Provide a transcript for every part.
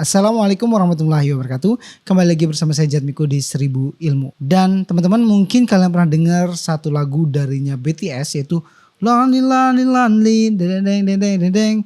Assalamualaikum warahmatullahi wabarakatuh. Kembali lagi bersama saya Jatmiko di 1000 Ilmu. Dan teman-teman mungkin kalian pernah dengar satu lagu darinya BTS yaitu Lonely Lonely Lonely deng deng deng deng deng.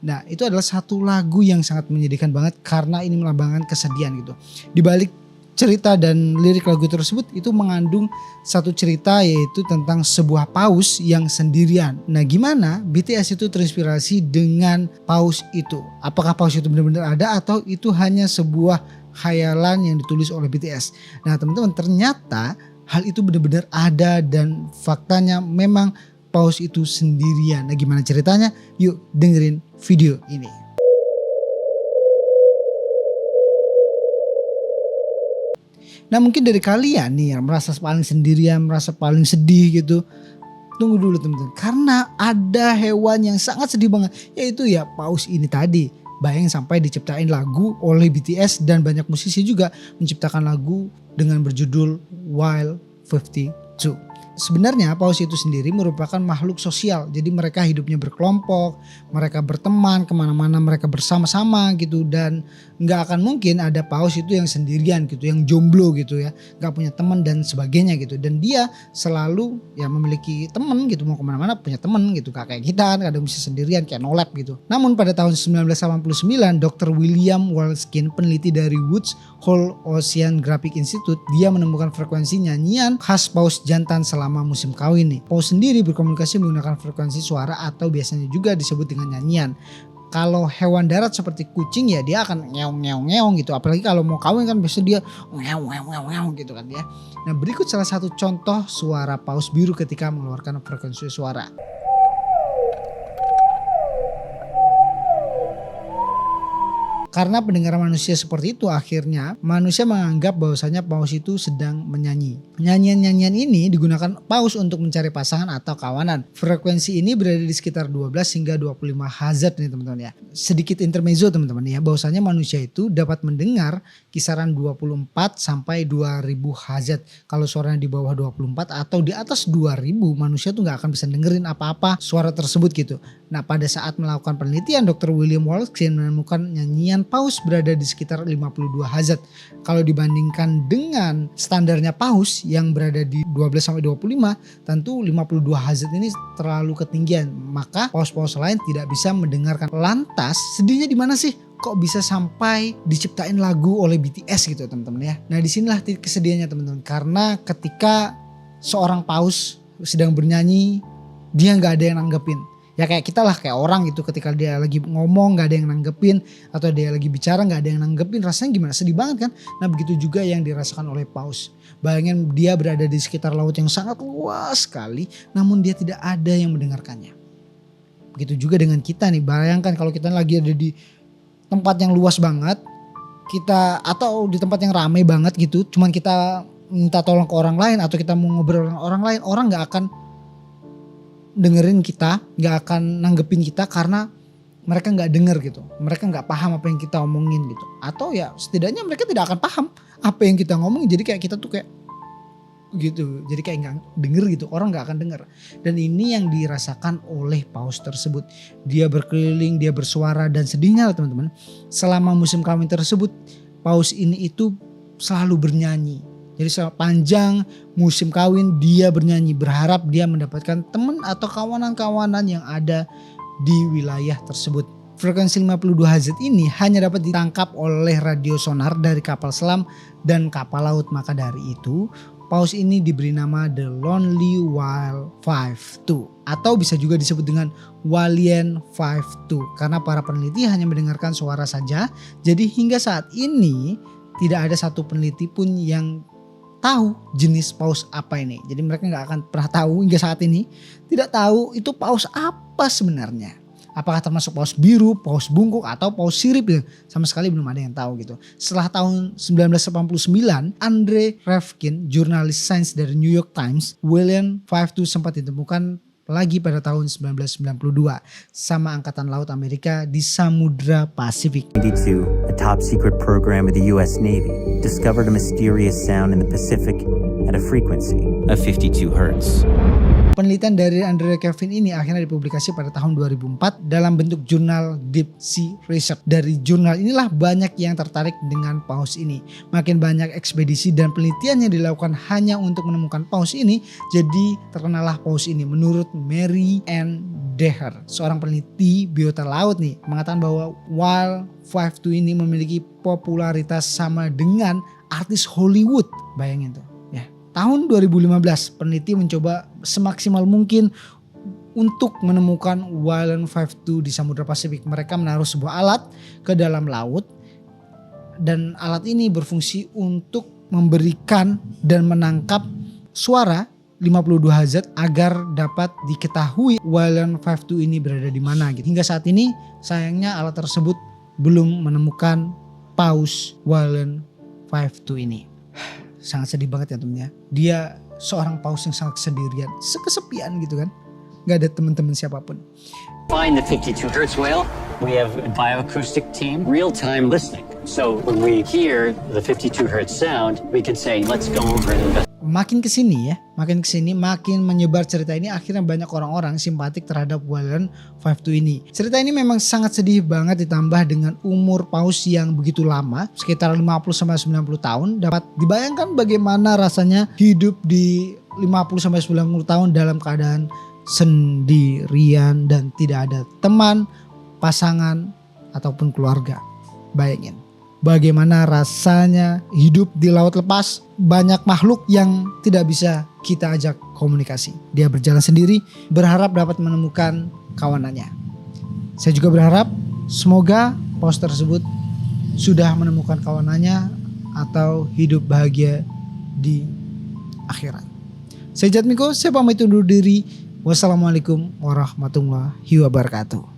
Nah, itu adalah satu lagu yang sangat menyedihkan banget karena ini melambangkan kesedihan gitu. Di balik cerita dan lirik lagu tersebut itu mengandung satu cerita yaitu tentang sebuah paus yang sendirian. Nah, gimana BTS itu terinspirasi dengan paus itu? Apakah paus itu benar-benar ada atau itu hanya sebuah khayalan yang ditulis oleh BTS? Nah, teman-teman, ternyata hal itu benar-benar ada dan faktanya memang paus itu sendirian. Nah, gimana ceritanya? Yuk dengerin video ini. Nah, mungkin dari kalian nih yang merasa paling sendirian, merasa paling sedih gitu. Tunggu dulu teman-teman, karena ada hewan yang sangat sedih banget, yaitu ya paus ini tadi. Bayangin sampai diciptain lagu oleh BTS dan banyak musisi juga menciptakan lagu dengan berjudul Wild 52. Sebenarnya paus itu sendiri merupakan makhluk sosial. Jadi mereka hidupnya berkelompok, mereka berteman, kemana-mana mereka bersama-sama gitu. Dan gak akan mungkin ada paus itu yang sendirian gitu, yang jomblo gitu ya, gak punya teman dan sebagainya gitu. Dan dia selalu ya memiliki teman gitu, mau kemana-mana punya teman gitu. Gak kayak kita kan, kadang bisa sendirian kayak no lab gitu. Namun pada tahun 1989 Dr. William Walskin, peneliti dari Woods Hole Oceanographic Institute, dia menemukan frekuensi nyanyian khas paus jantan selama musim kawin nih. Paus sendiri berkomunikasi menggunakan frekuensi suara atau biasanya juga disebut dengan nyanyian. Kalau hewan darat seperti kucing ya dia akan ngeong gitu. Apalagi kalau mau kawin kan biasanya dia ngeong gitu kan ya. Nah, berikut salah satu contoh suara paus biru ketika mengeluarkan frekuensi suara. Karena pendengaran manusia seperti itu, akhirnya manusia menganggap bahwasanya paus itu sedang menyanyi. Nyanyian-nyanyian ini digunakan paus untuk mencari pasangan atau kawanan. Frekuensi ini berada di sekitar 12 hingga 25 Hz nih teman-teman ya. Sedikit intermezzo teman-teman ya, bahwasanya manusia itu dapat mendengar kisaran 24 sampai 2000 Hz. Kalau suaranya di bawah 24 atau di atas 2000, manusia tuh gak akan bisa dengerin apa-apa suara tersebut gitu. Nah, pada saat melakukan penelitian, Dr. William Walskin menemukan nyanyian paus berada di sekitar 52 Hz. Kalau dibandingkan dengan standarnya paus yang berada di 12 sampai 25, tentu 52 Hz ini terlalu ketinggian. Maka paus-paus lain tidak bisa mendengarkan. Lantas, sedihnya di mana sih? Kok bisa sampai diciptain lagu oleh BTS gitu teman-teman ya. Nah, disinilah titik kesedihannya teman-teman. Karena ketika seorang paus sedang bernyanyi, dia nggak ada yang nanggepin. Ya kayak kita lah, kayak orang gitu, ketika dia lagi ngomong gak ada yang nanggepin, atau dia lagi bicara gak ada yang nanggepin, rasanya gimana, sedih banget kan. Nah, begitu juga yang dirasakan oleh paus. Bayangin dia berada di sekitar laut yang sangat luas sekali, namun dia tidak ada yang mendengarkannya. Begitu juga dengan kita nih, bayangkan kalau kita lagi ada di tempat yang luas banget, kita atau di tempat yang ramai banget gitu, cuman kita minta tolong ke orang lain atau kita mau ngobrol dengan orang lain, orang gak akan dengerin kita, gak akan nanggepin kita karena mereka gak denger gitu. Mereka gak paham apa yang kita omongin gitu. Atau ya setidaknya mereka tidak akan paham apa yang kita ngomongin. Jadi kayak kita tuh kayak gitu. Jadi kayak gak denger gitu. Orang gak akan denger. Dan ini yang dirasakan oleh paus tersebut. Dia berkeliling, dia bersuara, dan sedihnya lah teman-teman, selama musim kawin tersebut paus ini itu selalu bernyanyi. Jadi sepanjang musim kawin dia bernyanyi, berharap dia mendapatkan teman atau kawanan-kawanan yang ada di wilayah tersebut. Frekuensi 52 Hz ini hanya dapat ditangkap oleh radio sonar dari kapal selam dan kapal laut. Maka dari itu paus ini diberi nama The Lonely Wild 52 atau bisa juga disebut dengan Walien 52 karena para peneliti hanya mendengarkan suara saja. Jadi hingga saat ini tidak ada satu peneliti pun yang tahu jenis paus apa ini. Jadi mereka nggak akan pernah tahu hingga saat ini, tidak tahu itu paus apa sebenarnya. Apakah termasuk paus biru, paus bungkuk, atau paus sirip ya? Sama sekali belum ada yang tahu gitu. Setelah tahun 1989, Andre Revkin, jurnalis sains dari New York Times, William 52 sempat ditemukan lagi pada tahun 1992 sama Angkatan Laut Amerika di Samudra Pasifik. 1992, a top secret program of the US Navy discovered a mysterious sound in the Pacific at a frequency of 52 Hz. Penelitian dari Andrea Kevin ini akhirnya dipublikasi pada tahun 2004 dalam bentuk jurnal Deep Sea Research. Dari jurnal inilah banyak yang tertarik dengan paus ini. Makin banyak ekspedisi dan penelitian yang dilakukan hanya untuk menemukan paus ini, jadi terkenalah paus ini. Menurut Mary Ann Deher, seorang peneliti biota laut nih, mengatakan bahwa Wild 52 ini memiliki popularitas sama dengan artis Hollywood. Bayangin tuh. Tahun 2015, peneliti mencoba semaksimal mungkin untuk menemukan Wild 52 di Samudra Pasifik. Mereka menaruh sebuah alat ke dalam laut dan alat ini berfungsi untuk memberikan dan menangkap suara 52 Hz agar dapat diketahui Wild 52 ini berada di mana gitu. Hingga saat ini sayangnya alat tersebut belum menemukan paus Wild 52 ini. Sangat sedih banget ya temennya. Dia seorang paus yang sangat sendirian, kesepian gitu kan. Gak ada teman-teman siapapun. Find the 52 Hertz whale. We have a bioacoustic team, real-time listening. So when we hear the 52 Hertz sound, we can say, let's go over and investigate. Makin kesini makin menyebar cerita ini, akhirnya banyak orang-orang simpatik terhadap Wild 52 ini. Cerita ini memang sangat sedih banget, ditambah dengan umur paus yang begitu lama, sekitar 50-90 tahun. Dapat dibayangkan bagaimana rasanya hidup di 50-90 tahun dalam keadaan sendirian dan tidak ada teman, pasangan, ataupun keluarga. Bayangin bagaimana rasanya hidup di laut lepas, banyak makhluk yang tidak bisa kita ajak komunikasi. Dia berjalan sendiri, berharap dapat menemukan kawanannya. Saya juga berharap semoga paus tersebut sudah menemukan kawanannya atau hidup bahagia di akhirat. Saya Jatmiko, saya pamit undur diri. Wassalamualaikum warahmatullahi wabarakatuh.